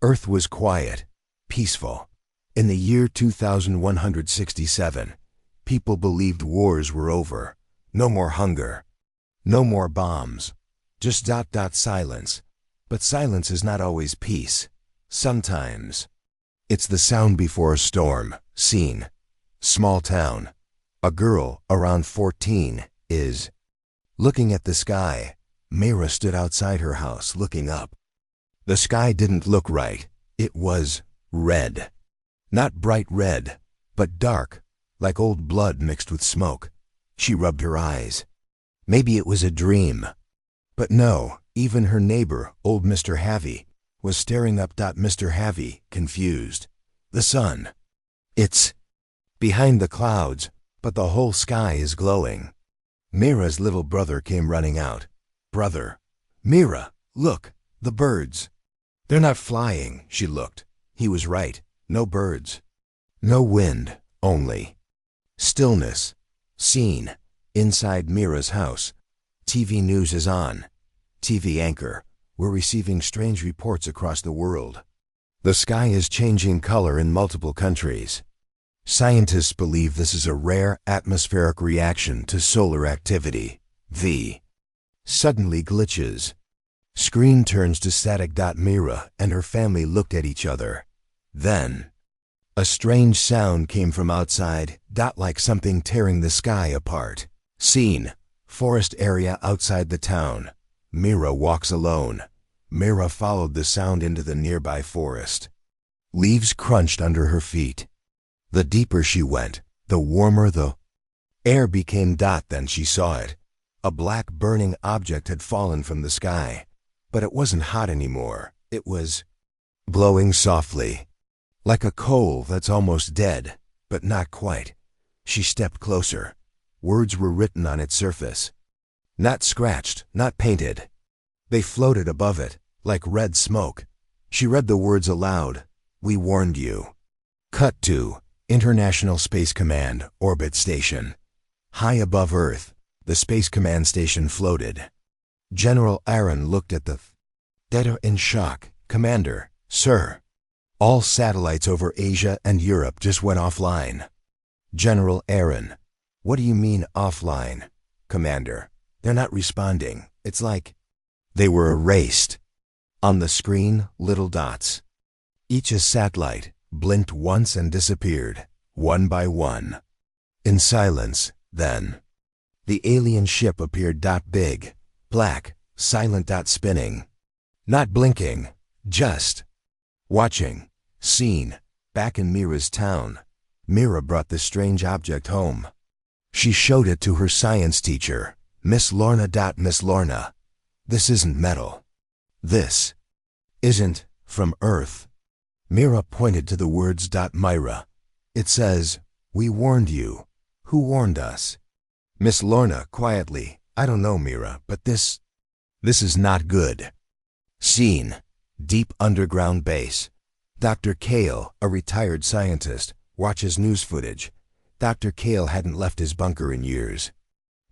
Earth was quiet, peaceful. In the year 2167, people believed wars were over. No more hunger. No more bombs. Just silence. But silence is not always peace. Sometimes. It's the sound before a storm. Scene. Small town. A girl, around 14, is looking at the sky. Mira stood outside her house, looking up. The sky didn't look right. It was red. Not bright red, but dark, like old blood mixed with smoke. She rubbed her eyes. Maybe it was a dream. But no, even her neighbor, old Mr. Havy, was staring up. Mr. Havy, confused. The sun. It's behind the clouds, but the whole sky is glowing. Mira's little brother came running out. Brother. Mira, look, the birds. They're not flying, she looked. He was right. No birds. No wind, only stillness. Scene. Inside Mira's house. TV news is on. TV anchor. We're receiving strange reports across the world. The sky is changing color in multiple countries. Scientists believe this is a rare atmospheric reaction to solar activity. Suddenly glitches. Screen turns to static. Mira and her family looked at each other. Then, a strange sound came from outside. Like something tearing the sky apart. Scene. Forest area outside the town. Mira walks alone. Mira followed the sound into the nearby forest. Leaves crunched under her feet. The deeper she went, the warmer the air became. Then she saw it. A black burning object had fallen from the sky. But it wasn't hot anymore. It was glowing softly. Like a coal that's almost dead, but not quite. She stepped closer. Words were written on its surface. Not scratched, not painted. They floated above it, like red smoke. She read the words aloud. We warned you. Cut to International Space Command, Orbit Station. High above Earth, the Space Command Station floated. General Aaron looked at the data in shock. Commander, sir. All satellites over Asia and Europe just went offline. General Aaron. What do you mean offline? Commander. They're not responding. It's like they were erased. On the screen, little dots. Each a satellite, blinked once and disappeared, one by one. In silence, then, the alien ship appeared. Big, black, silent. Spinning. Not blinking, just watching. Scene. Back in Mira's town. Mira brought the strange object home. She showed it to her science teacher, Miss Lorna. Miss Lorna, this isn't metal. This isn't from Earth. Mira pointed to the words. Myra, it says, we warned you. Who warned us? Miss Lorna, quietly, I don't know, Mira, but this is not good. Scene. Deep underground base. Dr. Kale, a retired scientist, watches news footage. Dr. Kale hadn't left his bunker in years.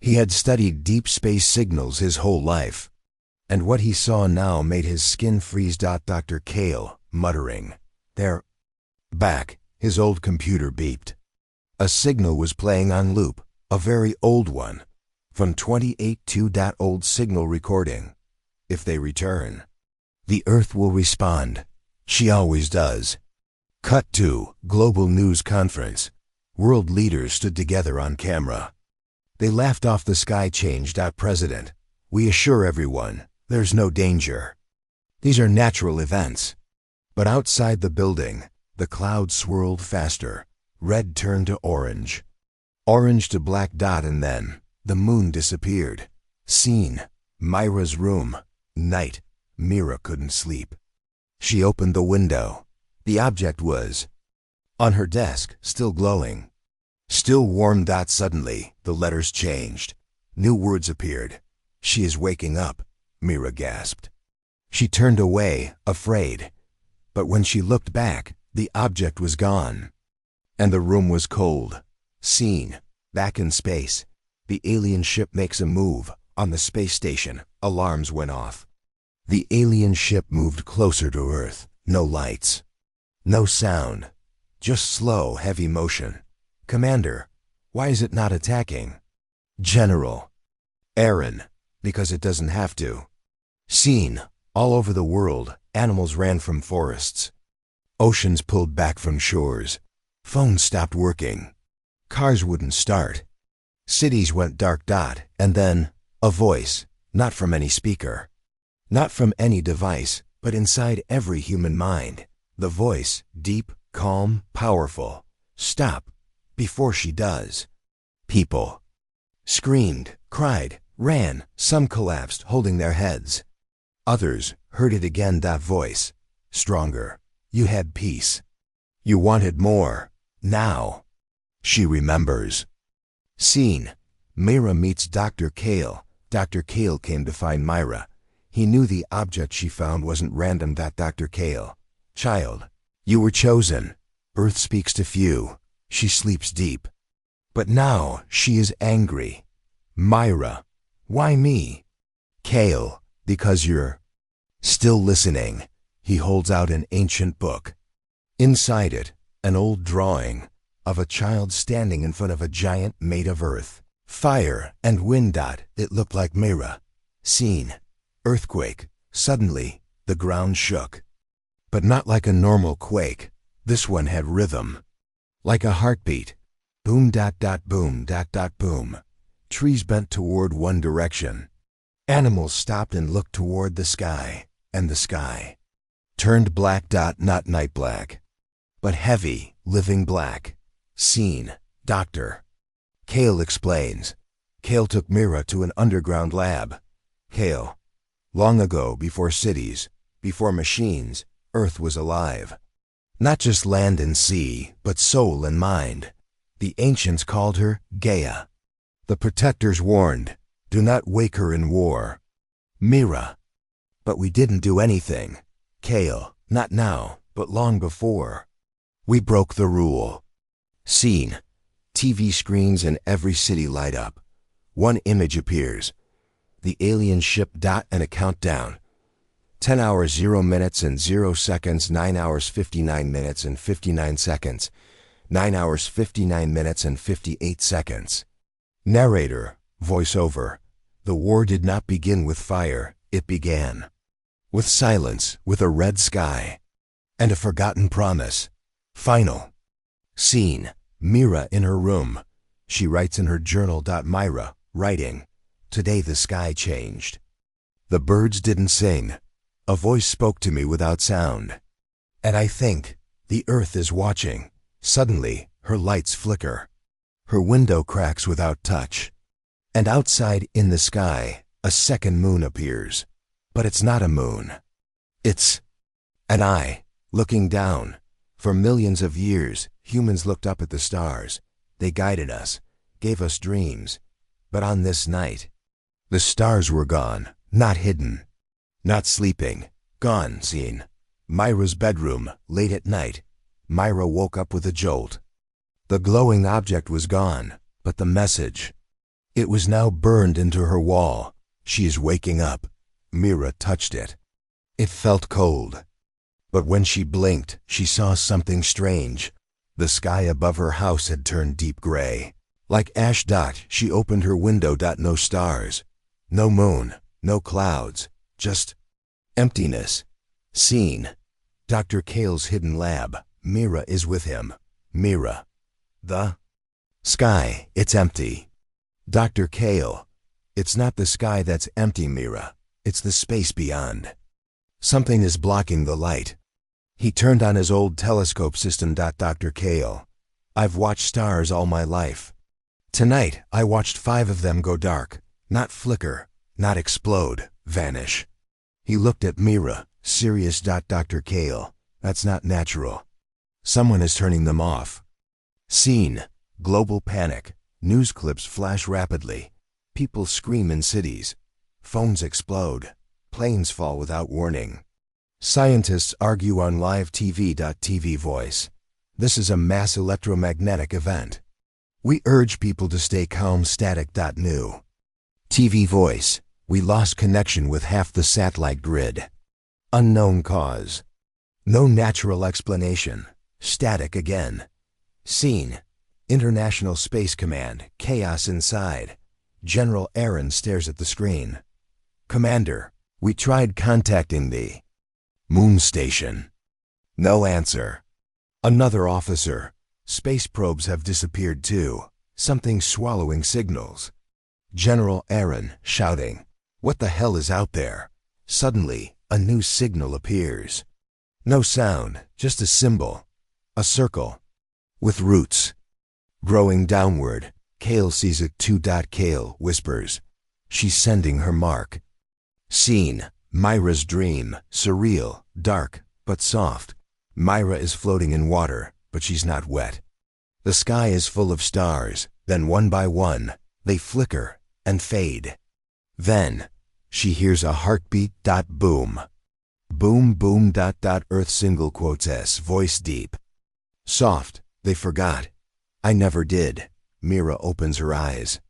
He had studied deep space signals his whole life. And what he saw now made his skin freeze. Dr. Kale, muttering. They're back. His old computer beeped. A signal was playing on loop, a very old one. From 28.2. Old signal recording. If they return, the Earth will respond. She always does. Cut to Global News Conference. World leaders stood together on camera. They laughed off. The sky changed. President, we assure everyone, there's no danger. These are natural events. But outside the building, the clouds swirled faster. Red turned to orange. Orange to black. And then, the moon disappeared. Scene. Myra's room. Night. Mira couldn't sleep. She opened the window. The object was on her desk, still glowing. Still warm. Suddenly, the letters changed. New words appeared. She is waking up, Mira gasped. She turned away, afraid. But when she looked back, the object was gone. And the room was cold. Scene. Back in space. The alien ship makes a move. On the space station, alarms went off. The alien ship moved closer to Earth. No lights. No sound. Just slow, heavy motion. Commander, why is it not attacking? General. Aaron, because it doesn't have to. Scene. All over the world, animals ran from forests. Oceans pulled back from shores. Phones stopped working. Cars wouldn't start. Cities went dark dot, and then a voice, not from any speaker. Not from any device, but inside every human mind. The voice, deep, calm, powerful. Stop, before she does. People screamed, cried, ran. Some collapsed, holding their heads. Others heard it again, that voice. Stronger. You had peace. You wanted more. Now. She remembers. Scene. Myra meets Dr. Kale. Dr. Kale came to find Myra. He knew the object she found wasn't random, that Dr. Kale. Child, you were chosen. Earth speaks to few. She sleeps deep. But now she is angry. Myra, why me? Kale, because you're still listening. He holds out an ancient book. Inside it, an old drawing of a child standing in front of a giant made of earth, fire, and wind. It looked like Myra. Scene. Earthquake. Suddenly, the ground shook. But not like a normal quake. This one had rhythm. Like a heartbeat. Boom, boom, boom. Trees bent toward one direction. Animals stopped and looked toward the sky, and the sky turned black. Not night black, but heavy, living black. Scene. Dr. Kale explains. Kale took Myra to an underground lab. Kale. Long ago, before cities, before machines, Earth was alive. Not just land and sea, but soul and mind. The ancients called her Gaia. The protectors warned, do not wake her in war. Myra. But we didn't do anything. Kale. Not now, but long before. We broke the rule. Scene. TV screens in every city light up. One image appears. The alien ship. And a countdown. 10 hours 0 minutes and 0 seconds, 9 hours 59 minutes and 59 seconds, 9 hours 59 minutes and 58 seconds. Narrator, voiceover. The war did not begin with fire, it began with silence, with a red sky, and a forgotten promise. Final. Scene. Myra in her room. She writes in her journal. Myra, writing. Today the sky changed. The birds didn't sing. A voice spoke to me without sound. And I think the earth is watching. Suddenly, her lights flicker. Her window cracks without touch. And outside in the sky, a second moon appears. But it's not a moon. It's an eye, looking down. For millions of years, humans looked up at the stars. They guided us, gave us dreams. But on this night, the stars were gone, not hidden, not sleeping, gone. Scene. Myra's bedroom, late at night. Myra woke up with a jolt. The glowing object was gone, but the message, it was now burned into her wall. She is waking up. Myra touched it. It felt cold. But when she blinked, she saw something strange. The sky above her house had turned deep gray. Like ash. She opened her window. No stars. No moon. No clouds. Just emptiness. Scene. Dr. Kale's hidden lab. Myra is with him. Myra. The sky. It's empty. Dr. Kale. It's not the sky that's empty, Myra. It's the space beyond. Something is blocking the light. He turned on his old telescope system. Dr. Kale. I've watched stars all my life. Tonight, I watched 5 of them go dark. Not flicker, not explode, vanish. He looked at Myra, serious. Dr. Kale. That's not natural. Someone is turning them off. Scene. Global panic. News clips flash rapidly. People scream in cities. Phones explode. Planes fall without warning. Scientists argue on live TV. TV voice. This is a mass electromagnetic event. We urge people to stay calm. Static. New. TV voice. We lost connection with half the satellite grid. Unknown cause. No natural explanation. Static again. Scene. International Space Command. Chaos inside. General Aaron stares at the screen. Commander, we tried contacting the moon station. No answer. Another officer. Space probes have disappeared too. Something swallowing signals. General Aaron shouting. What the hell is out there? Suddenly, a new signal appears. No sound, just a symbol. A circle. With roots. Growing downward, Kale sees it too. Kale whispers. She's sending her mark. Scene. Myra's dream. Surreal, dark, but soft. Myra is floating in water, but she's not wet. The sky is full of stars, then one by one, they flicker and fade. Then, she hears a heartbeat. Boom. Boom boom. Earth single quotes S voice deep. Soft, they forgot. I never did. Mira opens her eyes.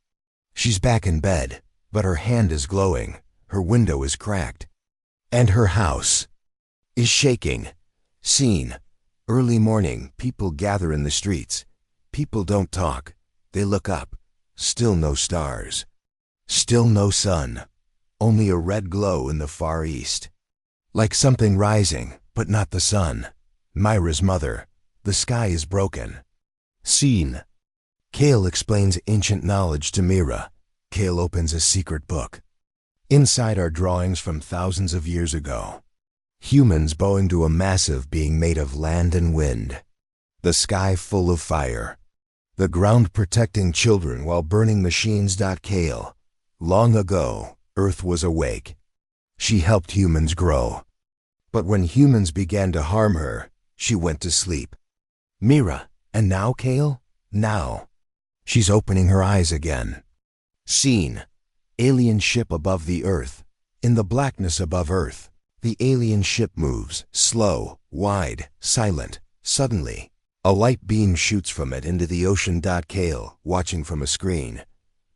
She's back in bed, but her hand is glowing, her window is cracked. And her house is shaking. Scene. Early morning, people gather in the streets. People don't talk. They look up. Still no stars. Still no sun. Only a red glow in the far east. Like something rising, but not the sun. Myra's mother. The sky is broken. Scene. Kale explains ancient knowledge to Mira. Kale opens a secret book. Inside are drawings from thousands of years ago. Humans bowing to a massive being made of land and wind. The sky full of fire. The ground protecting children while burning machines. Kale. Long ago, Earth was awake. She helped humans grow. But when humans began to harm her, she went to sleep. Mira, and now, Kale? Now. She's opening her eyes again. Scene. Alien ship above the Earth. In the blackness above Earth, the alien ship moves, slow, wide, silent. Suddenly, a light beam shoots from it into the ocean. Kale, watching from a screen.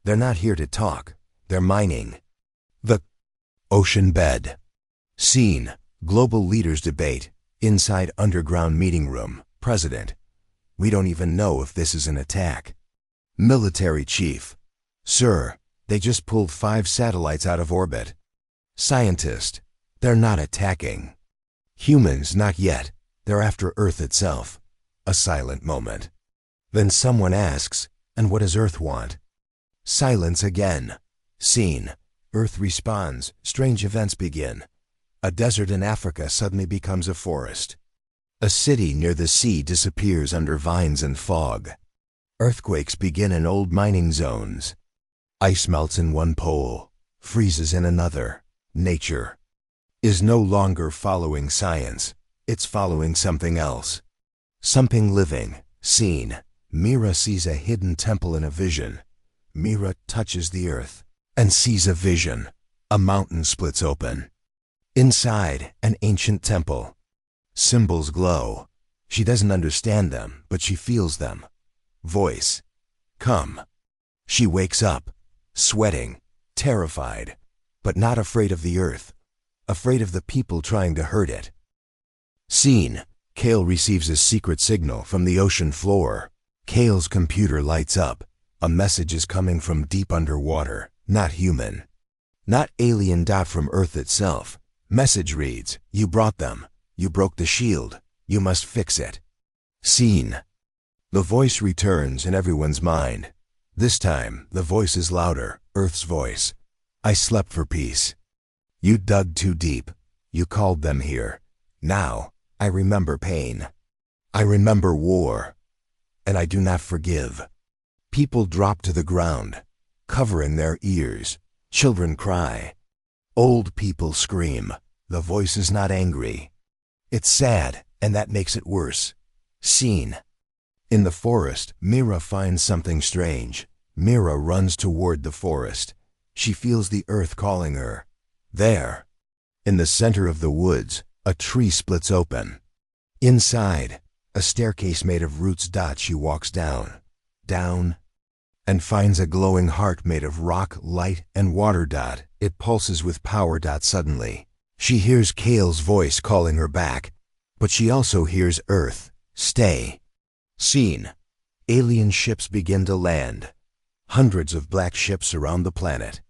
They're not here to talk. They're mining. The ocean bed. Scene. Global leaders debate. Inside underground meeting room. President. We don't even know if this is an attack. Military chief. Sir, they just pulled 5 satellites out of orbit. Scientist. They're not attacking. Humans, not yet. They're after Earth itself. A silent moment. Then someone asks, and what does Earth want? Silence again. Scene. Earth responds. Strange events begin. A desert in Africa suddenly becomes a forest. A city near the sea disappears under vines and fog. Earthquakes begin in old mining zones. Ice melts in one pole, freezes in another. Nature is no longer following science. It's following something else. Something living. Scene. Mira sees a hidden temple in a vision. Mira touches the earth and sees a vision. A mountain splits open. Inside, an ancient temple. Symbols glow. She doesn't understand them, but she feels them. Voice. Come. She wakes up, sweating, terrified, but not afraid of the earth, afraid of the people trying to hurt it. Scene. Kale receives a secret signal from the ocean floor. Kale's computer lights up. A message is coming from deep underwater, not human. Not alien. From Earth itself. Message reads, you brought them. You broke the shield. You must fix it. Scene. The voice returns in everyone's mind. This time, the voice is louder, Earth's voice. I slept for peace. You dug too deep. You called them here. Now, I remember pain. I remember war. And I do not forgive. People drop to the ground, covering their ears. Children cry. Old people scream. The voice is not angry. It's sad, and that makes it worse. Scene. In the forest, Mira finds something strange. Mira runs toward the forest. She feels the earth calling her. There, in the center of the woods, a tree splits open. Inside, a staircase made of roots. She walks down, and finds a glowing heart made of rock, light, and water. It pulses with power. Suddenly, she hears Kale's voice calling her back. But she also hears Earth. Stay. Scene. Alien ships begin to land. Hundreds of black ships around the planet.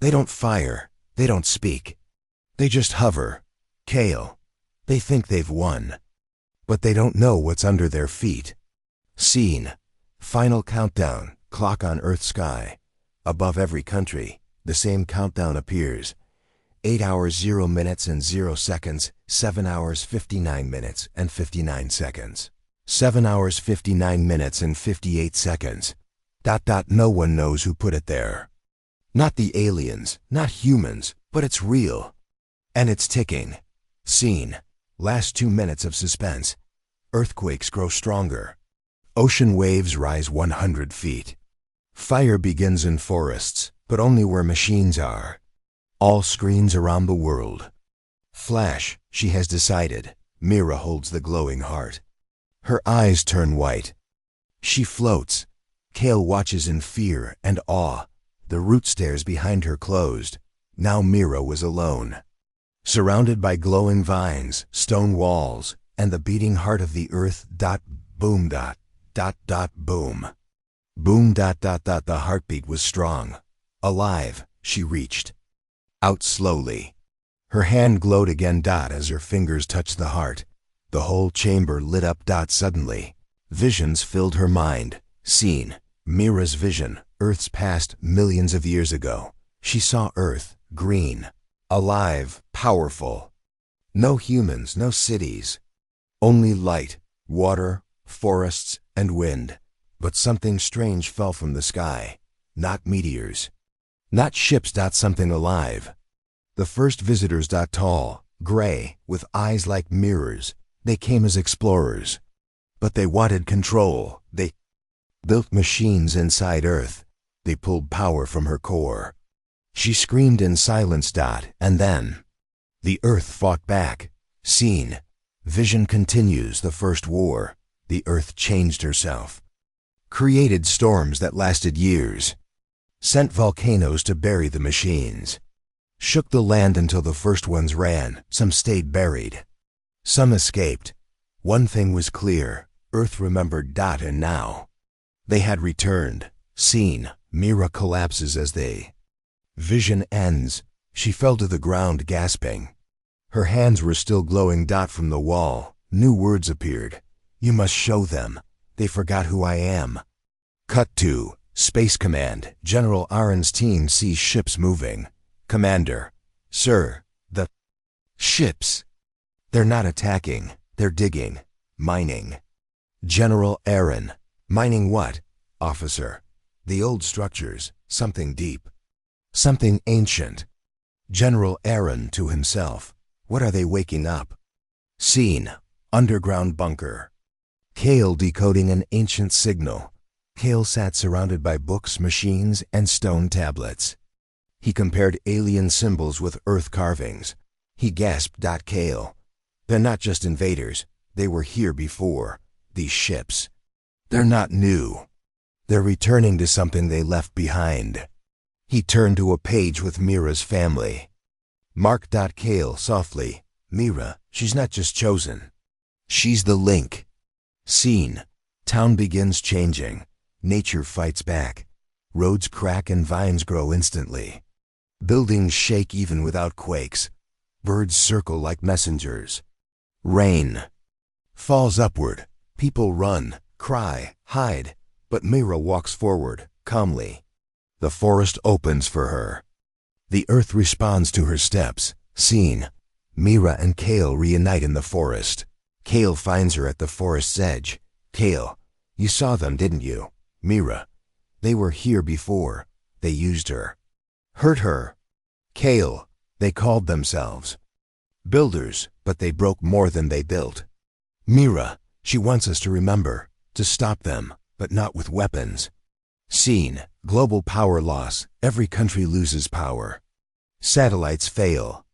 They don't fire. They don't speak. They just hover. Kale. They think they've won. But they don't know what's under their feet. Scene. Final countdown. Clock on Earth's sky. Above every country, the same countdown appears. 8 hours 0 minutes and 0 seconds, 7 hours 59 minutes and 59 seconds. 7 hours 59 minutes and 58 seconds. ... No one knows who put it there. Not the aliens, not humans, but it's real. And it's ticking. Scene. Last 2 minutes of suspense. Earthquakes grow stronger. Ocean waves rise 100 feet. Fire begins in forests, but only where machines are. All screens around the world. Flash, she has decided. Mira holds the glowing heart. Her eyes turn white. She floats. Kale watches in fear and awe. The root stairs behind her closed. Now Mira was alone. Surrounded by glowing vines, stone walls, and the beating heart of the earth. Boom. Boom. Boom. The heartbeat was strong. Alive, she reached. Out slowly. Her hand glowed again. As her fingers touched the heart. The whole chamber lit up. Suddenly, visions filled her mind. Scene. Mira's vision. Earth's past, millions of years ago. She saw Earth, green, alive, powerful. No humans, no cities. Only light, water, forests, and wind. But something strange fell from the sky. Not meteors. Not ships. Something alive. The first visitors. Tall, gray, with eyes like mirrors. They came as explorers. But they wanted control. They built machines inside Earth. They pulled power from her core. She screamed in silence. And then the Earth fought back. Scene. Vision continues. The first war. The Earth changed herself. Created storms that lasted years. Sent volcanoes to bury the machines. Shook the land until the first ones ran. Some stayed buried. Some escaped. One thing was clear. Earth remembered. And now they had returned. Scene. Mira collapses as they. Vision ends. She fell to the ground gasping. Her hands were still glowing. From the wall, new words appeared. You must show them. They forgot who I am. Cut to Space Command. General Aaron's team sees ships moving. Commander. Sir, the ships. They're not attacking. They're digging. Mining. General Aaron. Mining what? Officer. The old structures. Something deep. Something ancient. General Aaron to himself. What are they waking up? Scene. Underground bunker. Kale decoding an ancient signal. Kale sat surrounded by books, machines, and stone tablets. He compared alien symbols with earth carvings. He gasped. Kale. They're not just invaders. They were here before. These ships. They're not new. They're returning to something they left behind. He turned to a page with Mira's family. Mark. Kale softly. Mira, she's not just chosen. She's the link. Scene. Town begins changing. Nature fights back. Roads crack and vines grow instantly. Buildings shake even without quakes. Birds circle like messengers. Rain falls upward. People run, cry, hide. But Mira walks forward, calmly. The forest opens for her. The earth responds to her steps. Scene. Mira and Kale reunite in the forest. Kale finds her at the forest's edge. Kale, you saw them, didn't you? Mira, they were here before. They used her. Hurt her. Kale, they called themselves builders, but they broke more than they built. Mira, she wants us to remember, to stop them, but not with weapons. Scene. Global power loss. Every country loses power. Satellites fail.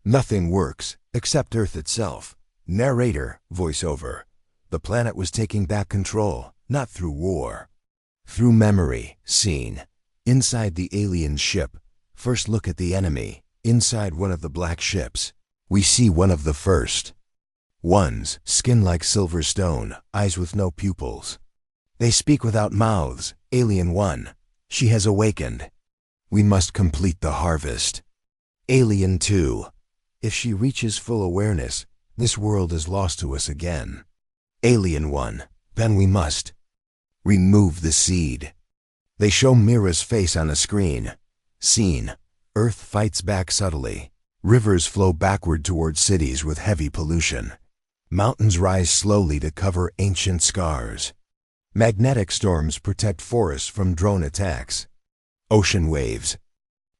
Nothing works, except Earth itself. Narrator, voiceover. The planet was taking back control, not through war. Through memory. Scene. Inside the alien ship. First look at the enemy. Inside one of the black ships. We see one of the first. Ones, skin like silver stone, eyes with no pupils. They speak without mouths. Alien 1. She has awakened. We must complete the harvest. Alien 2. If she reaches full awareness, this world is lost to us again. Alien 1. Then we must remove the seed. They show Mira's face on a screen. Scene. Earth fights back subtly. Rivers flow backward toward cities with heavy pollution. Mountains rise slowly to cover ancient scars. Magnetic storms protect forests from drone attacks. Ocean waves.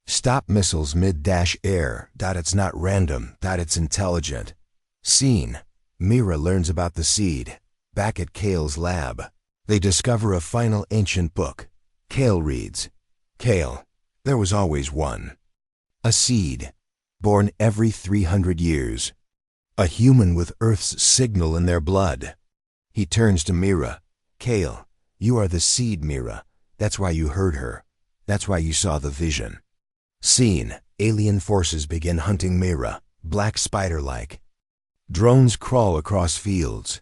Stop missiles mid-air. It's not random. It's intelligent. Scene. Mira learns about the seed. Back at Kale's lab. They discover a final ancient book. Kale reads. Kale, there was always one. A seed. Born every 300 years. A human with Earth's signal in their blood. He turns to Mira. Kale, you are the seed, Mira. That's why you heard her. That's why you saw the vision. Scene. Alien forces begin hunting Mira, black spider-like. Drones crawl across fields.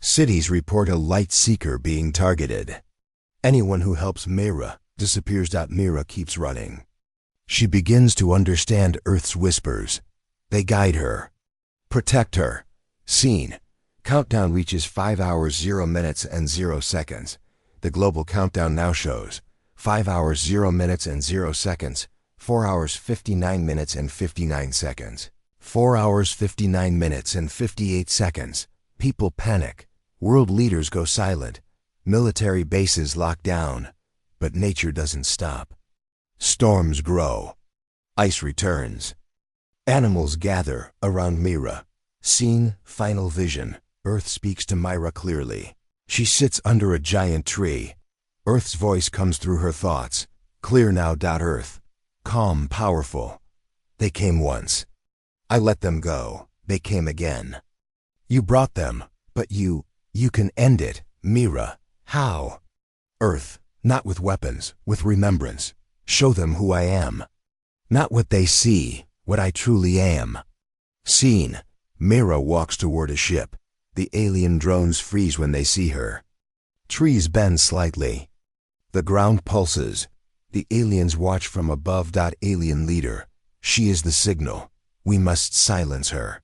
Cities report a light seeker being targeted. Anyone who helps Mira disappears. Mira keeps running. She begins to understand Earth's whispers. They guide her. Protect her. Scene. Countdown reaches 5 hours 0 minutes and 0 seconds. The global countdown now shows 5 hours 0 minutes and 0 seconds, 4 hours 59 minutes and 59 seconds, 4 hours 59 minutes and 58 seconds. People panic. World leaders go silent. Military bases lock down. But nature doesn't stop. Storms grow. Ice returns. Animals gather around Mira. Scene. Final vision. Earth speaks to Mira clearly. She sits under a giant tree. Earth's voice comes through her thoughts. Clear now. Earth. Calm, powerful. They came once. I let them go. They came again. You brought them, but you can end it, Mira. How? Earth. Not with weapons, with remembrance. Show them who I am. Not what they see, what I truly am. Scene. Mira walks toward a ship. The alien drones freeze when they see her. Trees bend slightly. The ground pulses. The aliens watch from above. Alien leader. She is the signal. We must silence her.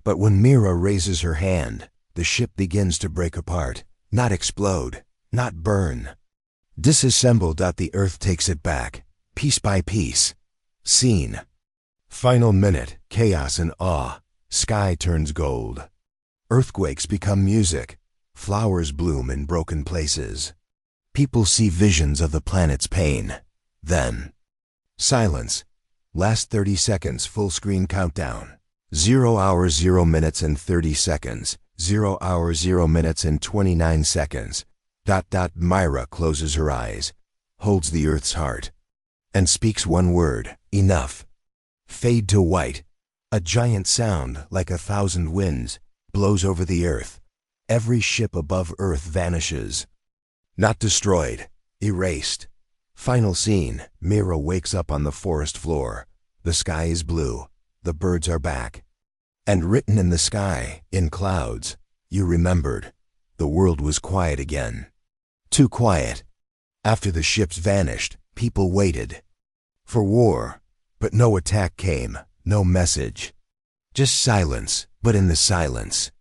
But when Mira raises her hand, the ship begins to break apart. Not explode. Not burn. Disassemble. The Earth takes it back. Piece by piece. Scene. Final minute. Chaos and awe. Sky turns gold. Earthquakes become music. Flowers bloom in broken places. People see visions of the planet's pain. Then, silence. Last 30 seconds. Full screen countdown. 0 hours 0 minutes and 30 seconds. 0 hours 0 minutes and 29 seconds. Mira closes her eyes, holds the Earth's heart, and speaks one word. Enough. Fade to white. A giant sound, like 1,000 winds, blows over the Earth. Every ship above Earth vanishes. Not destroyed. Erased. Final scene. Mira wakes up on the forest floor. The sky is blue. The birds are back. And written in the sky, in clouds, you remembered. The world was quiet again. Too quiet. After the ships vanished, people waited. For war. But no attack came. No message. Just silence. But in the silence,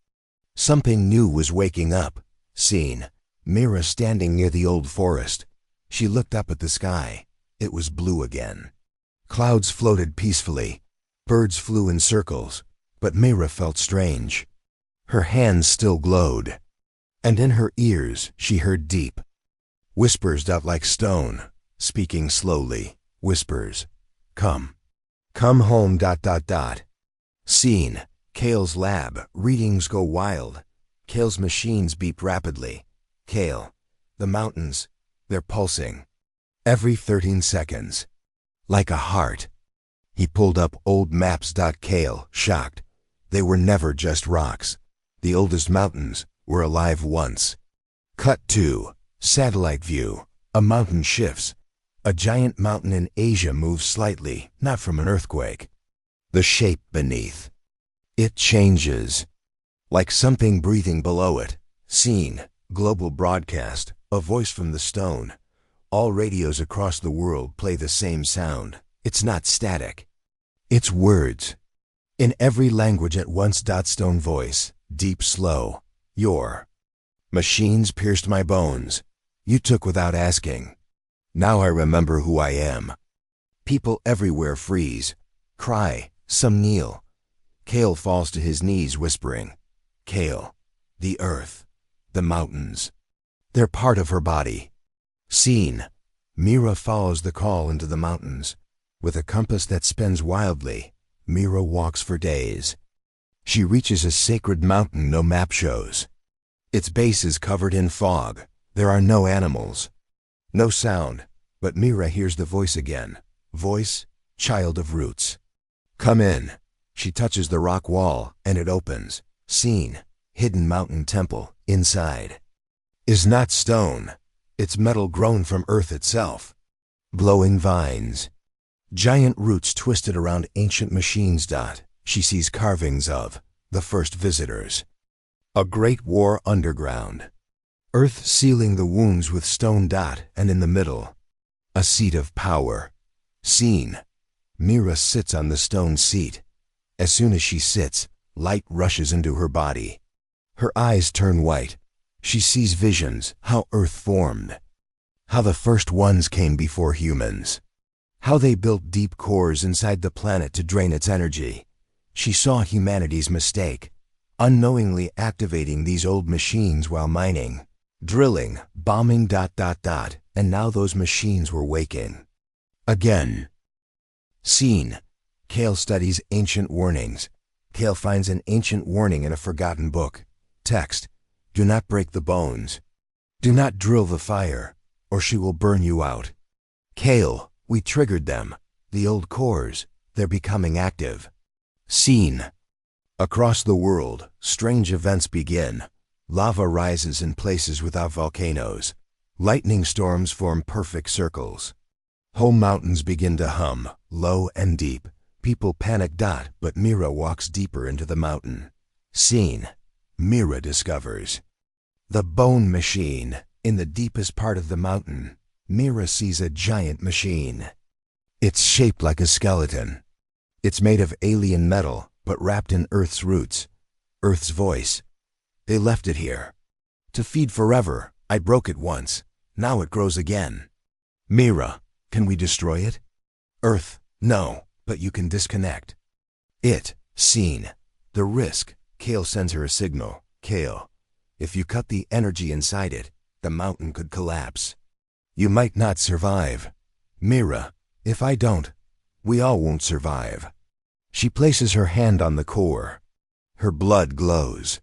something new was waking up. Scene. Mira standing near the old forest. She looked up at the sky. It was blue again. Clouds floated peacefully. Birds flew in circles. But Mira felt strange. Her hands still glowed. And in her ears she heard deep whispers like stone, speaking slowly. Whispers. Come. Come home. Scene. Kale's lab. Readings go wild. Kale's machines beep rapidly. Kale. The mountains. They're pulsing. Every 13 seconds. Like a heart. He pulled up old maps. Kale, shocked. They were never just rocks. The oldest mountains were alive once. Cut to satellite view. A mountain shifts. A giant mountain in Asia moves slightly, not from an earthquake. The shape beneath. It changes. Like something breathing below it. Scene, global broadcast, a voice from the stone. All radios across the world play the same sound. It's not static. It's words. In every language at once. Stone voice, deep, slow. Your machines pierced my bones. You took without asking. Now I remember who I am. People everywhere freeze, cry, some kneel. Kale falls to his knees whispering. Kale, the earth, the mountains. They're part of her body. Scene. Mira follows the call into the mountains. With a compass that spins wildly, Mira walks for days. She reaches a sacred mountain no map shows. Its base is covered in fog. There are no animals. No sound, but Mira hears the voice again. Voice, child of roots. Come in. She touches the rock wall, and it opens. Scene. Hidden mountain temple, inside. Is not stone. It's metal grown from earth itself. Glowing vines. Giant roots twisted around ancient machines. She sees carvings of the first visitors. A great war underground. Earth sealing the wounds with stone. And in the middle, a seat of power. Scene. Mira sits on the stone seat. As soon as she sits, light rushes into her body. Her eyes turn white. She sees visions, how Earth formed. How the first ones came before humans. How they built deep cores inside the planet to drain its energy. She saw humanity's mistake, unknowingly activating these old machines while mining, drilling, bombing. And now those machines were waking. Again. Scene. Kale studies ancient warnings. Kale finds an ancient warning in a forgotten book. Text. Do not break the bones. Do not drill the fire, or she will burn you out. Kale, we triggered them. The old cores, they're becoming active. Scene. Across the world, strange events begin. Lava rises in places without volcanoes. Lightning storms form perfect circles. Whole mountains begin to hum, low and deep. People panic. But Mira walks deeper into the mountain. Scene. Mira discovers the bone machine. In the deepest part of the mountain, Mira sees a giant machine. It's shaped like a skeleton. It's made of alien metal, but wrapped in Earth's roots. Earth's voice. They left it here. To feed forever. I broke it once. Now it grows again. Mira, can we destroy it? Earth, no, but you can disconnect it. Scene. The risk. Kale sends her a signal. Kale, if you cut the energy inside it, the mountain could collapse. You might not survive. Mira, if I don't, we all won't survive. She places her hand on the core. Her blood glows.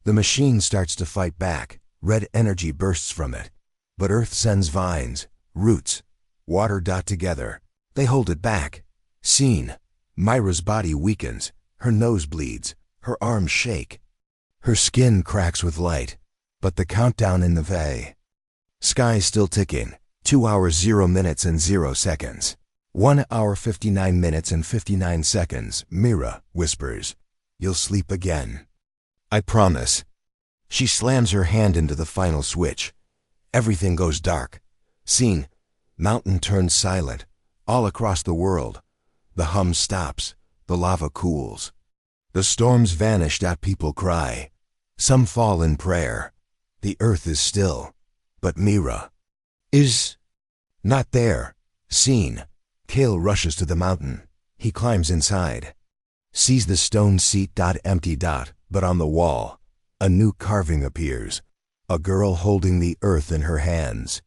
The machine starts to fight back. Red energy bursts from it. But Earth sends vines, roots, water. Together, they hold it back. Scene. Myra's body weakens. Her nose bleeds. Her arms shake. Her skin cracks with light. But the countdown in the valley. Sky still ticking. 2 hours 0 minutes and 0 seconds. 1 hour 59 minutes and 59 seconds. Mira whispers, "You'll sleep again. I promise." She slams her hand into the final switch. Everything goes dark. Scene. Mountain turns silent. All across the world. The hum stops. The lava cools. The storms vanish. People cry. Some fall in prayer. The earth is still. But Mira is not there. Scene. Kale rushes to the mountain. He climbs inside. Sees the stone seat. Empty. But on the wall, a new carving appears. A girl holding the earth in her hands.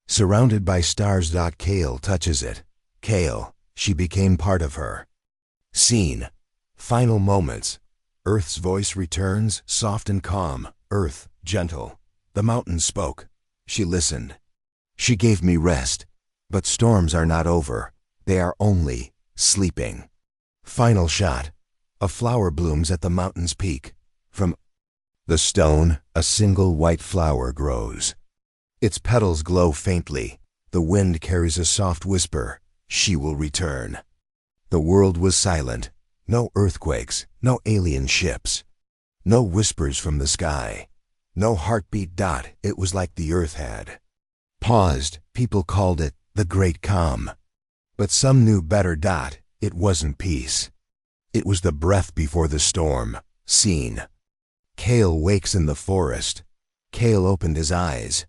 Surrounded by stars. Kale touches it. Kale, she became part of her. Scene. Final moments. Earth's voice returns, soft and calm. Earth, gentle. The mountain spoke. She listened. She gave me rest. But storms are not over. They are only sleeping. Final shot. A flower blooms at the mountain's peak. From the stone, a single white flower grows. Its petals glow faintly. The wind carries a soft whisper. She will return. The world was silent. No earthquakes, no alien ships. No whispers from the sky. No heartbeat. It was like the earth had paused. People called it the Great Calm. But some knew better. It wasn't peace. It was the breath before the storm. Scene. Kale wakes in the forest. Kale opened his eyes.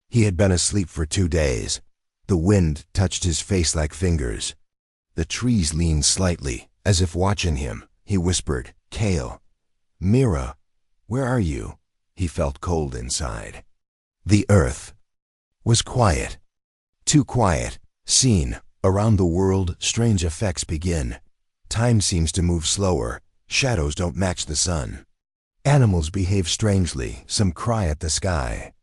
He had been asleep for 2 days. The wind touched his face like fingers. The trees leaned slightly, as if watching him. He whispered, "Kale. Mira, where are you?" He felt cold inside. The earth was quiet. Too quiet. Scene. Around the world, strange effects begin. Time seems to move slower. Shadows don't match the sun. Animals behave strangely. Some cry at the sky.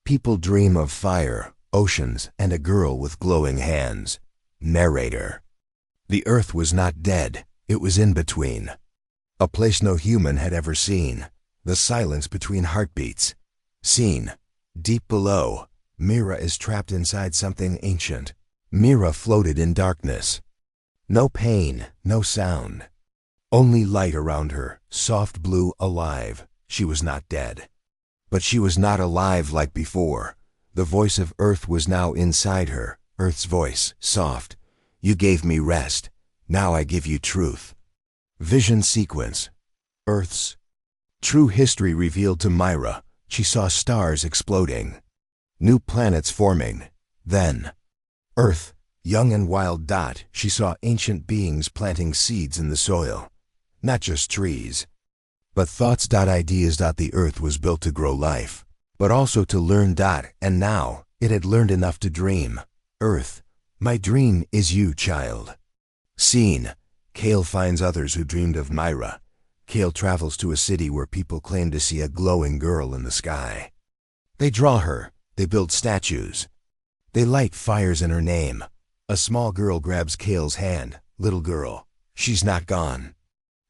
People dream of fire, oceans, and a girl with glowing hands. Narrator. The earth was not dead. It was in between. A place no human had ever seen. The silence between heartbeats. Scene. Deep below, Mira is trapped inside something ancient. Mira floated in darkness. No pain, no sound. Only light around her, soft blue, alive. She was not dead. But she was not alive like before. The voice of Earth was now inside her. Earth's voice, soft. "You gave me rest. Now I give you truth." Vision sequence. Earth's true history revealed to Myra. She saw stars exploding. New planets forming. Then, Earth, young and wild. She saw ancient beings planting seeds in the soil. Not just trees, but thoughts. Ideas. The earth was built to grow life, but also to learn. And now, it had learned enough to dream. Earth, my dream is you, child. Scene. Kale finds others who dreamed of Myra. Kale travels to a city where people claim to see a glowing girl in the sky. They draw her. They build statues. They light fires in her name. A small girl grabs Kale's hand. Little girl. She's not gone.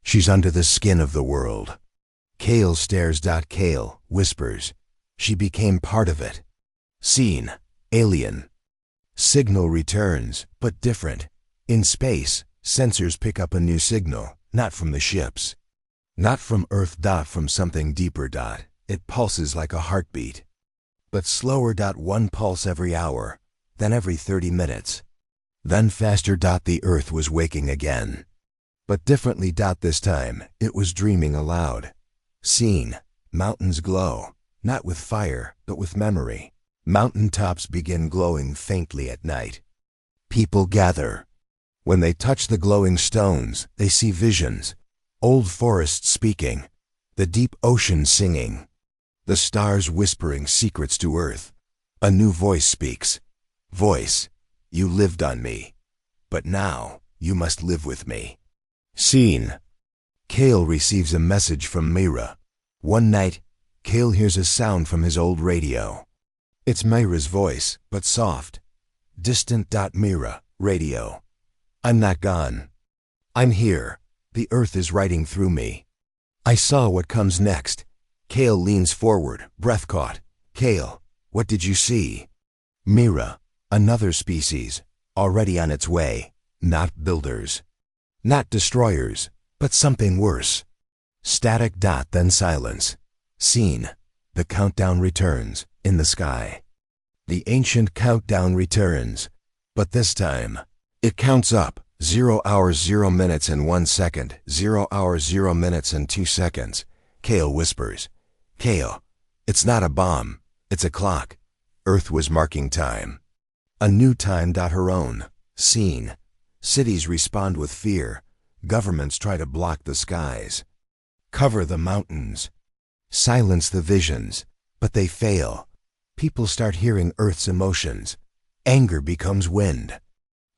She's under the skin of the world. Kale stares. Kale whispers. She became part of it. Scene. Alien. Signal returns, but different. In space, sensors pick up a new signal, not from the ships. Not from Earth. From something deeper. It pulses like a heartbeat. But slower. One pulse every hour, then every 30 minutes. Then faster. The Earth was waking again. But differently. This time, it was dreaming aloud. Scene. Mountains glow, not with fire, but with memory. Mountain tops begin glowing faintly at night. People gather. When they touch the glowing stones, they see visions. Old forests speaking. The deep ocean singing. The stars whispering secrets to Earth. A new voice speaks. Voice, you lived on me, but now you must live with me. Scene. Kale receives a message from Mira. One night, Kale hears a sound from his old radio. It's Myra's voice, but soft. Distant. Mira, radio. I'm not gone. I'm here. The earth is writing through me. I saw what comes next. Kale leans forward, breath caught. Kale, what did you see? Mira, another species, already on its way. Not builders. Not destroyers, but something worse. Static. Then silence. Scene. The countdown returns, in the sky. The ancient countdown returns, but this time, it counts up. 0 hours 0 minutes and 1 second, 0 hours 0 minutes and 2 seconds. Kale whispers. Kale, it's not a bomb, it's a clock. Earth was marking time. A new time. Her own. Scene. Cities respond with fear. Governments try to block the skies. Cover the mountains. Silence the visions, but they fail. People start hearing Earth's emotions. Anger becomes wind.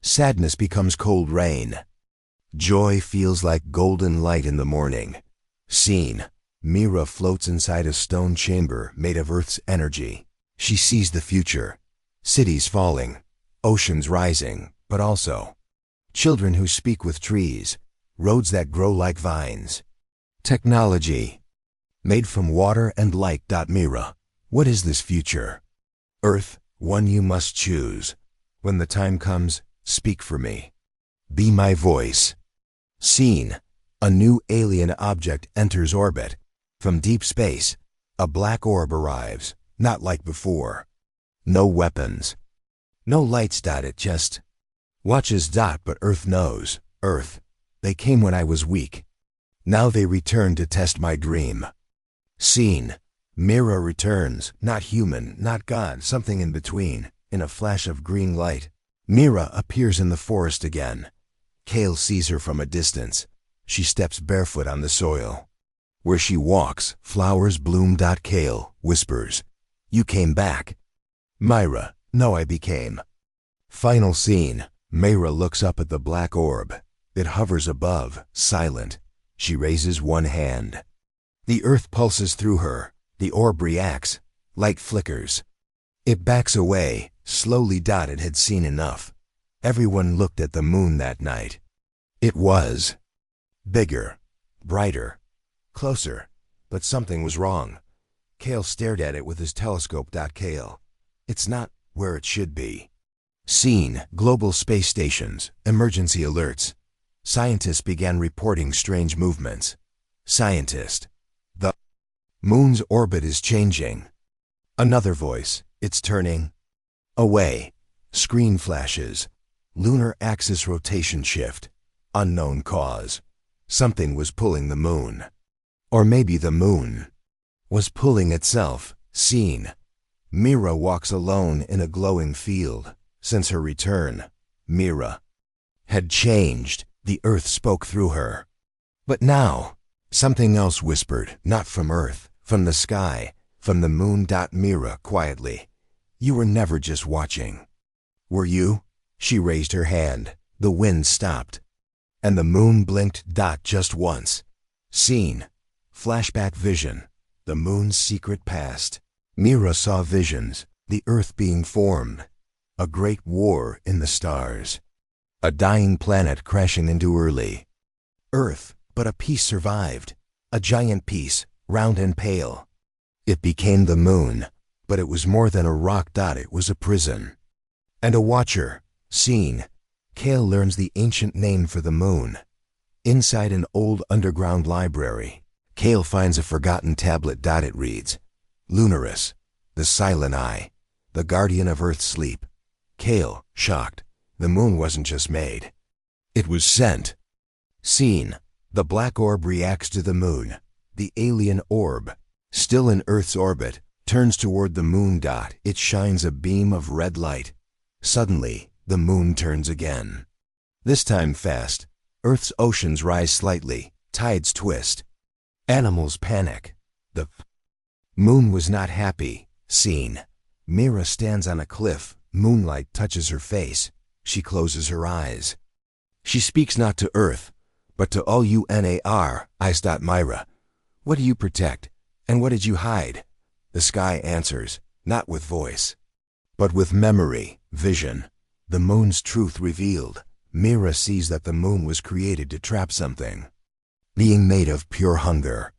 Sadness becomes cold rain. Joy feels like golden light in the morning. Scene. Mira floats inside a stone chamber made of Earth's energy. She sees the future. Cities falling. Oceans rising, but also children who speak with trees. Roads that grow like vines. Technology. Made from water and light. Mira, what is this future? Earth, one you must choose. When the time comes, speak for me. Be my voice. Scene. A new alien object enters orbit. From deep space, a black orb arrives, not like before. No weapons. No lights. It just watches. But Earth knows. Earth. They came when I was weak. Now they return to test my dream. Scene. Mira returns, not human, not God, something in between. In a flash of green light, Mira appears in the forest again. Kale sees her from a distance. She steps barefoot on the soil. Where she walks, flowers bloom. Kale whispers, "You came back." Myra, "No, I became." Final scene. Mira looks up at the black orb. It hovers above, silent. She raises one hand. The earth pulses through her. The orb reacts. Light flickers. It backs away, slowly. It had seen enough. Everyone looked at the moon that night. It was bigger, brighter, closer, but something was wrong. Kale stared at it with his telescope. Kale, it's not where it should be. Scene. Global space stations. Emergency alerts. Scientists began reporting strange movements. Scientist. The moon's orbit is changing. Another voice. It's turning away. Screen flashes. Lunar axis rotation shift. Unknown cause. Something was pulling the moon. Or maybe the moon was pulling itself. Scene. Mira walks alone in a glowing field. Since her return, Mira had changed. The earth spoke through her. But now, something else whispered, not from Earth, from the sky, from the moon. Mira quietly, "You were never just watching. Were you?" She raised her hand. The wind stopped. And the moon blinked. Just once. Scene. Flashback vision. The moon's secret past. Mira saw visions, the earth being formed. A great war in the stars. A dying planet crashing into Earth, but a piece survived. A giant piece, round and pale. It became the moon, but it was more than a rock. It was a prison. And a watcher. Scene. Kale learns the ancient name for the moon. Inside an old underground library, Kale finds a forgotten tablet. It reads, "Lunaris, the silent eye, the guardian of Earth's sleep." Kale, shocked. The moon wasn't just made. It was sent. Scene. The black orb reacts to the moon. The alien orb, still in Earth's orbit, turns toward the moon. It shines a beam of red light. Suddenly, the moon turns again. This time fast. Earth's oceans rise slightly. Tides twist. Animals panic. The moon was not happy. Scene. Mira stands on a cliff. Moonlight touches her face. She closes her eyes. She speaks not to Earth, but to all UNARs. Myra, what do you protect, and what did you hide? The sky answers, not with voice, but with memory, vision. The moon's truth revealed. Mira sees that the moon was created to trap something. Being made of pure hunger.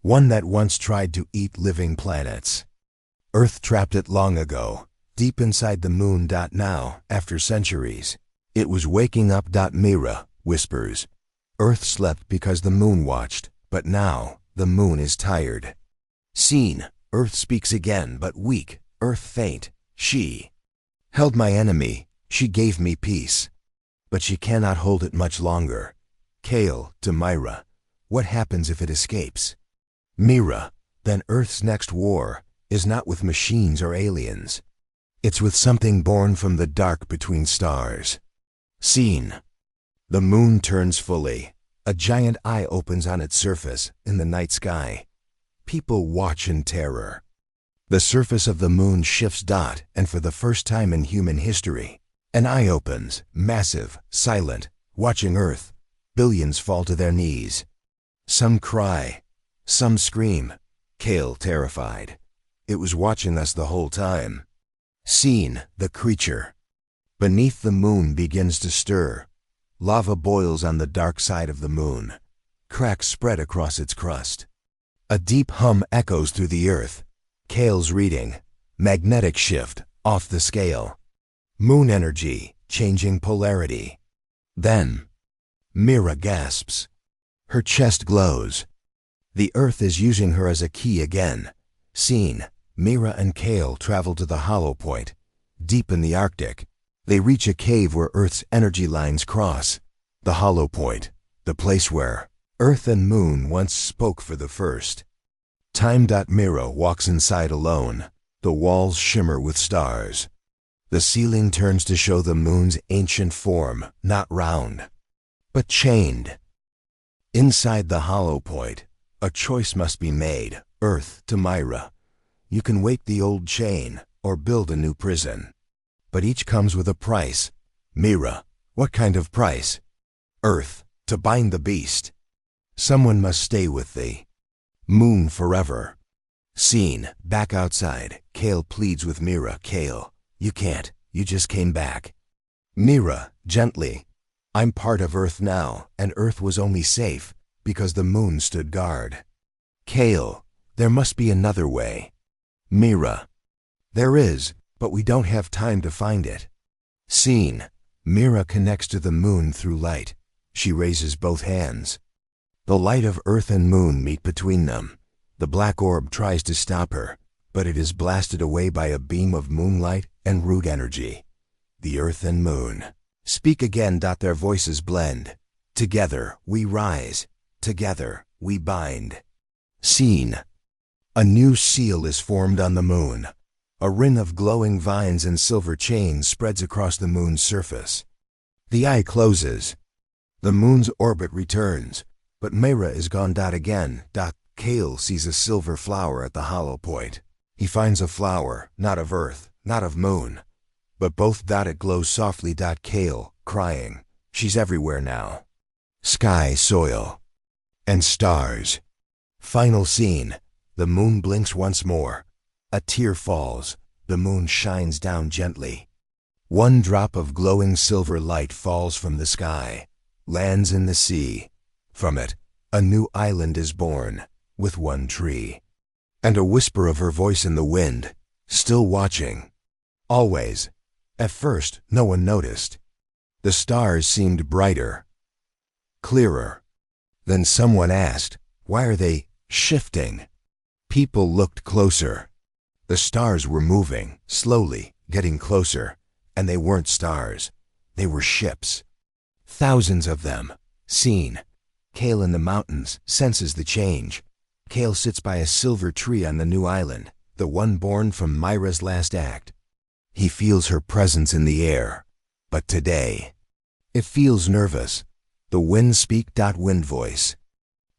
One that once tried to eat living planets. Earth trapped it long ago. Deep inside the moon. Now, after centuries, it was waking up. Mira whispers, "Earth slept because the moon watched, but now the moon is tired." Scene. Earth speaks again, but weak. Earth faint. She held my enemy. She gave me peace. But she cannot hold it much longer. Kale to Myra, what happens if it escapes? Mira, then Earth's next war is not with machines or aliens. It's with something born from the dark between stars. Scene. The moon turns fully. A giant eye opens on its surface in the night sky. People watch in terror. The surface of the moon shifts. And for the first time in human history, an eye opens, massive, silent, watching Earth. Billions fall to their knees. Some cry. Some scream. Kale terrified. It was watching us the whole time. Scene. The creature beneath the moon begins to stir. Lava boils on the dark side of the moon. Cracks spread across its crust. A deep hum echoes through the earth. Kale's reading. Magnetic shift, off the scale. Moon energy, changing polarity. Then, Mira gasps. Her chest glows. The Earth is using her as a key again. Scene: Mira and Kale travel to the hollow point. Deep in the Arctic, they reach a cave where Earth's energy lines cross. The hollow point, the place where Earth and Moon once spoke for the first time. Mira walks inside alone. The walls shimmer with stars. The ceiling turns to show the moon's ancient form, not round, but chained. Inside the hollow point, a choice must be made. Earth to Mira: you can wake the old chain or build a new prison. But each comes with a price. Mira: what kind of price? Earth: to bind the beast. Someone must stay with thee. Moon forever. Scene: back outside. Kale pleads with Mira. Kale: you can't. You just came back. Mira, gently: I'm part of Earth now, and Earth was only safe because the moon stood guard. Kale: there must be another way. Mira: there is, but we don't have time to find it. Scene: Mira connects to the moon through light. She raises both hands. The light of Earth and Moon meet between them. The black orb tries to stop her, but it is blasted away by a beam of moonlight and root energy. The Earth and Moon speak again. Their voices blend. Together we rise. Together we bind. Scene: a new seal is formed on the moon. A ring of glowing vines and silver chains spreads across the moon's surface. The eye closes. The moon's orbit returns, but Mira is gone. Again. Kale sees a silver flower at the hollow point. He finds a flower, not of Earth, not of Moon, but both. It glows softly. Kale, crying. She's everywhere now. Sky, soil, and stars. Final scene: the moon blinks once more. A tear falls. The moon shines down gently. One drop of glowing silver light falls from the sky, lands in the sea. From it, a new island is born, with one tree. And a whisper of her voice in the wind, still watching. Always. At first, no one noticed. The stars seemed brighter, clearer. Then someone asked, why are they shifting? People looked closer. The stars were moving, slowly, getting closer. And they weren't stars. They were ships. Thousands of them. Scene: Kale in the mountains senses the change. Kale sits by a silver tree on the new island, the one born from Mira's last act. He feels her presence in the air. But today, it feels nervous. The wind speak. Wind voice: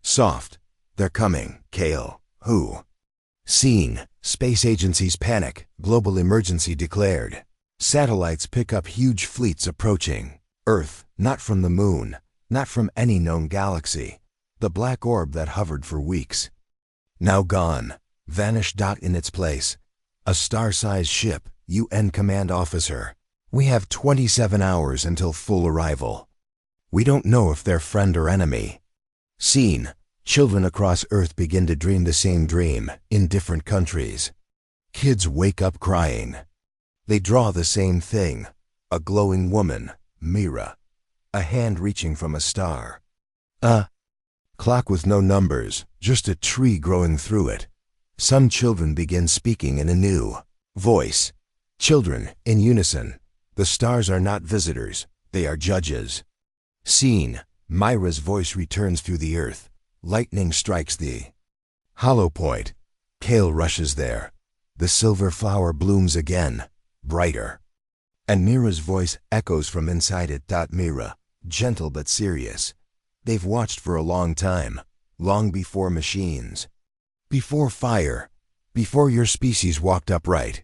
soft. They're coming. Kale: who? Scene: space agencies panic. Global emergency declared. Satellites pick up huge fleets approaching. Earth, not from the moon, not from any known galaxy. The black orb that hovered for weeks. Now gone, vanished. In its place, a star-sized ship. UN command officer: we have 27 hours until full arrival. We don't know if they're friend or enemy. Scene: children across Earth begin to dream the same dream, in different countries. Kids wake up crying. They draw the same thing: a glowing woman, Mira, a hand reaching from a star. A clock with no numbers, just a tree growing through it. Some children begin speaking in a new voice. Children, in unison. The stars are not visitors, they are judges. Scene: Mira's voice returns through the earth. Lightning strikes the hollow point. Kale rushes there. The silver flower blooms again, brighter. And Mira's voice echoes from inside it. Mira, gentle but serious. They've watched for a long time, long before machines, before fire, before your species walked upright.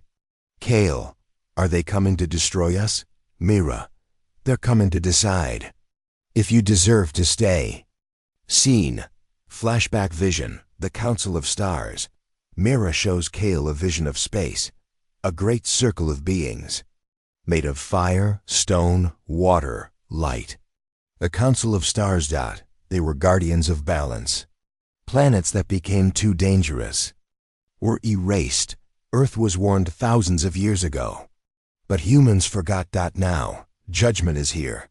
Kale, are they coming to destroy us? Mira, they're coming to decide if you deserve to stay. Scene: flashback vision, the Council of Stars. Mira shows Kale a vision of space, a great circle of beings, made of fire, stone, water, light. The Council of Stars. They were guardians of balance. Planets that became too dangerous were erased. Earth was warned thousands of years ago. But humans forgot. Now, judgment is here.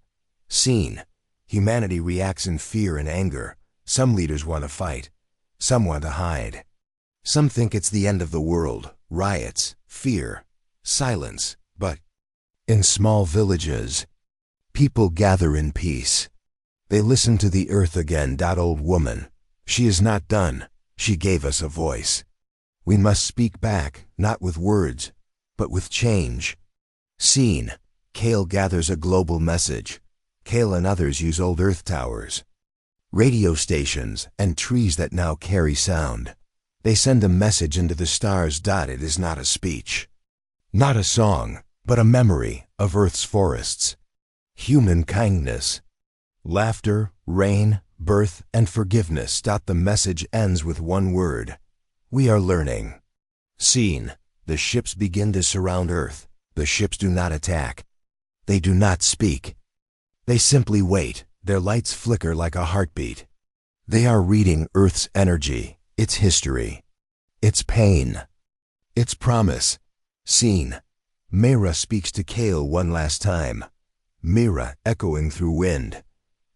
Scene: humanity reacts in fear and anger. Some leaders want to fight. Some want to hide. Some think it's the end of the world, riots, fear, silence. But in small villages, people gather in peace. They listen to the earth again. Old woman, she is not done. She gave us a voice. We must speak back, not with words, but with change. Scene. Kale gathers a global message. Kale and others use old earth towers, radio stations, and trees that now carry sound. They send a message into the stars. It is not a speech, not a song, but a memory of Earth's forests. Human kindness, laughter, rain, birth, and forgiveness. The message ends with one word. We are learning. Scene. The ships begin to surround Earth. The ships do not attack. They do not speak. They simply wait. Their lights flicker like a heartbeat. They are reading Earth's energy, its history, its pain, its promise. Scene. Mira speaks to Kale one last time. Mira echoing through wind.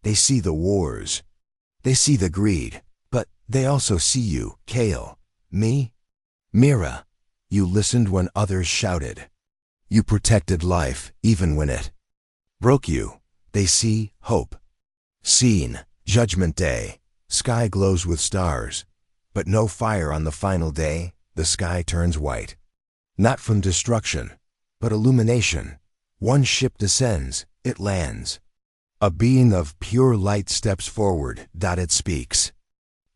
They see the wars. They see the greed. But they also see you, Kale. Me? Mira, you listened when others shouted. You protected life, even when it broke you. They see hope. Scene. Judgment Day. Sky glows with stars. But no fire on the final day. The sky turns white. Not from destruction, but illumination. One ship descends. It lands. A being of pure light steps forward. It speaks.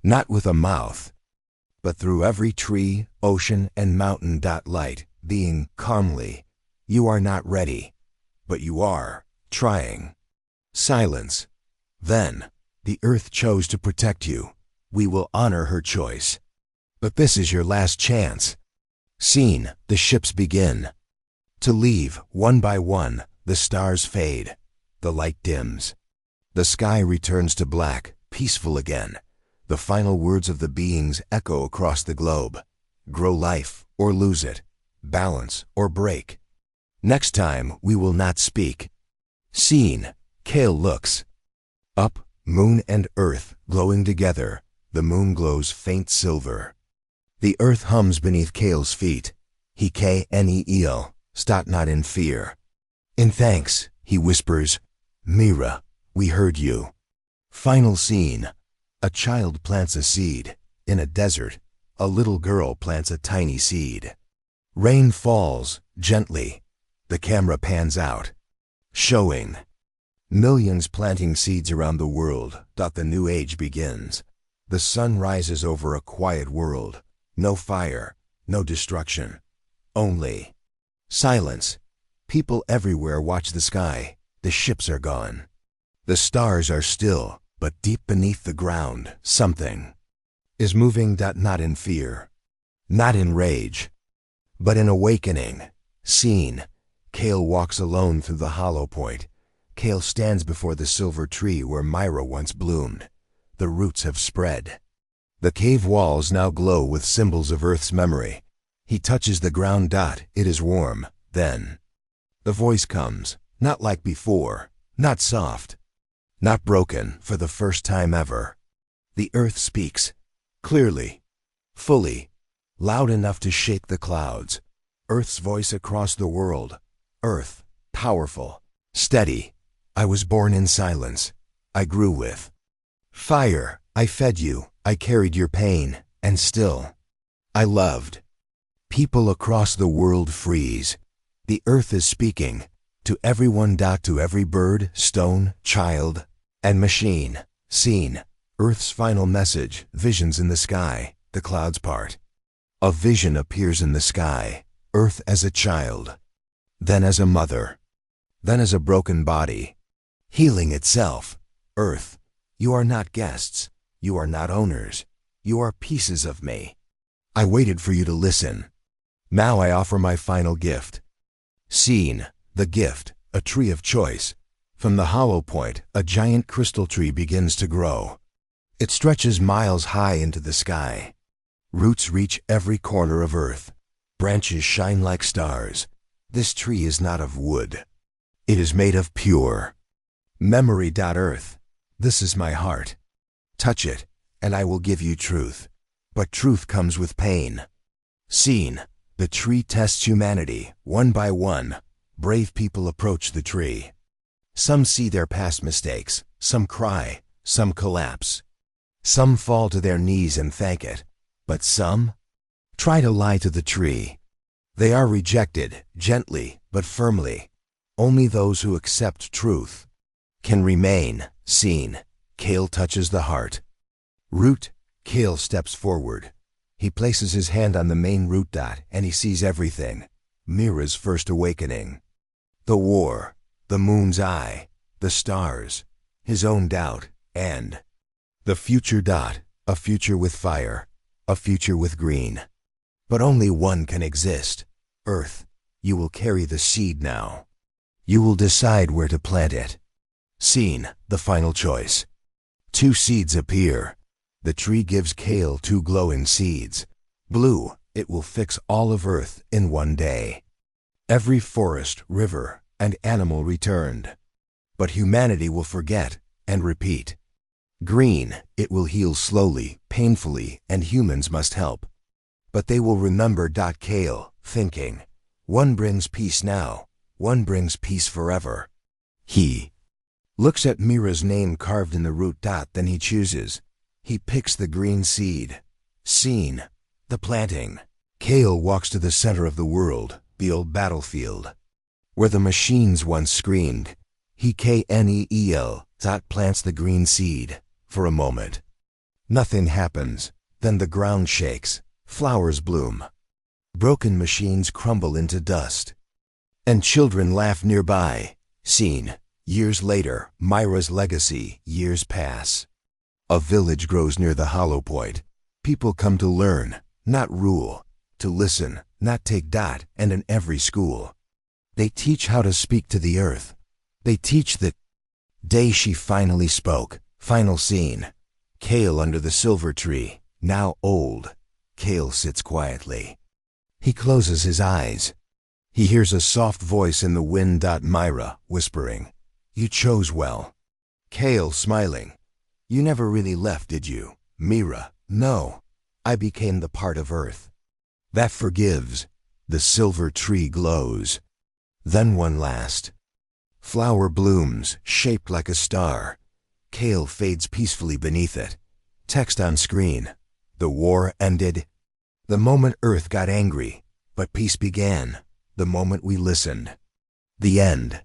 Not with a mouth, but through every tree, ocean, and mountain. Light, being calmly. You are not ready, but you are trying. Silence. Then, the earth chose to protect you. We will honor her choice. But this is your last chance. Scene. The ships begin to leave, one by one. The stars fade. The light dims. The sky returns to black, peaceful again. The final words of the beings echo across the globe. Grow life or lose it. Balance or break. Next time, we will not speak. Scene. Kale looks up. Moon and earth glowing together. The moon glows faint silver. The earth hums beneath Kale's feet. He kneel. Not in fear. In thanks, he whispers, Mira, we heard you. Final scene. A child plants a seed. In a desert, a little girl plants a tiny seed. Rain falls, gently. The camera pans out, showing millions planting seeds around the world. The new age begins. The sun rises over a quiet world. No fire, no destruction. Only silence. People everywhere watch the sky. The ships are gone. The stars are still, but deep beneath the ground, something is moving. Not in fear, not in rage, but in awakening. Scene. Kale walks alone through the hollow point. Kale stands before the silver tree where Myra once bloomed. The roots have spread. The cave walls now glow with symbols of Earth's memory. He touches the ground. It is warm. Then the voice comes, not like before, not soft, not broken. For the first time ever, the earth speaks, clearly, fully, loud enough to shake the clouds. Earth's voice across the world. Earth, powerful, steady. I was born in silence. I grew with fire. I fed you. I carried your pain. And still, I loved. People across the world freeze. The earth is speaking to everyone. To every bird, stone, child, and machine. Scene. Earth's final message. Visions in the sky. The clouds part. A vision appears in the sky. Earth as a child. Then as a mother. Then as a broken body. Healing itself. Earth, you are not guests. You are not owners. You are pieces of me. I waited for you to listen. Now I offer my final gift. Scene. The gift. A tree of choice. From the hollow point, a giant crystal tree begins to grow. It stretches miles high into the sky. Roots reach every corner of Earth. Branches shine like stars. This tree is not of wood. It is made of pure memory. Earth, this is my heart. Touch it, and I will give you truth. But truth comes with pain. Scene: the tree tests humanity, one by one. Brave people approach the tree. Some see their past mistakes, some cry, some collapse. Some fall to their knees and thank it, but some try to lie to the tree. They are rejected, gently but firmly. Only those who accept truth can remain. Scene: Kale touches the heart. Root: Kale steps forward. He places his hand on the main root dot and he sees everything. Mira's first awakening. The war, the moon's eye, the stars, his own doubt, and the future dot, a future with fire, a future with green. But only one can exist. Earth, you will carry the seed now. You will decide where to plant it. Scene: the final choice. Two seeds appear. The tree gives Kale two glowing seeds. Blue: it will fix all of Earth in one day. Every forest, river, and animal returned. But humanity will forget and repeat. Green: it will heal slowly, painfully, and humans must help. But they will remember. Kale, thinking, one brings peace now, one brings peace forever. He looks at Mira's name carved in the root dot, then he chooses. He picks the green seed. Scene: the planting. Kale walks to the center of the world, the old battlefield, where the machines once screamed. He Kneel plants the green seed. For a moment, nothing happens. Then the ground shakes, flowers bloom. Broken machines crumble into dust, and children laugh nearby. Scene: years later, Myra's legacy. Years pass. A village grows near the hollow point. People come to learn, not rule, to listen, not take. And in every school, they teach how to speak to the earth. They teach that day she finally spoke. Final scene: Kale under the silver tree, now old. Kale sits quietly. He closes his eyes. He hears a soft voice in the wind. Myra whispering, "You chose well." Kale smiling, "You never really left, did you?" Mira, "No, I became the part of Earth that forgives." The silver tree glows. Then one last flower blooms, shaped like a star. Kale fades peacefully beneath it. Text on screen: the war ended the moment Earth got angry, but peace began the moment we listened. The end.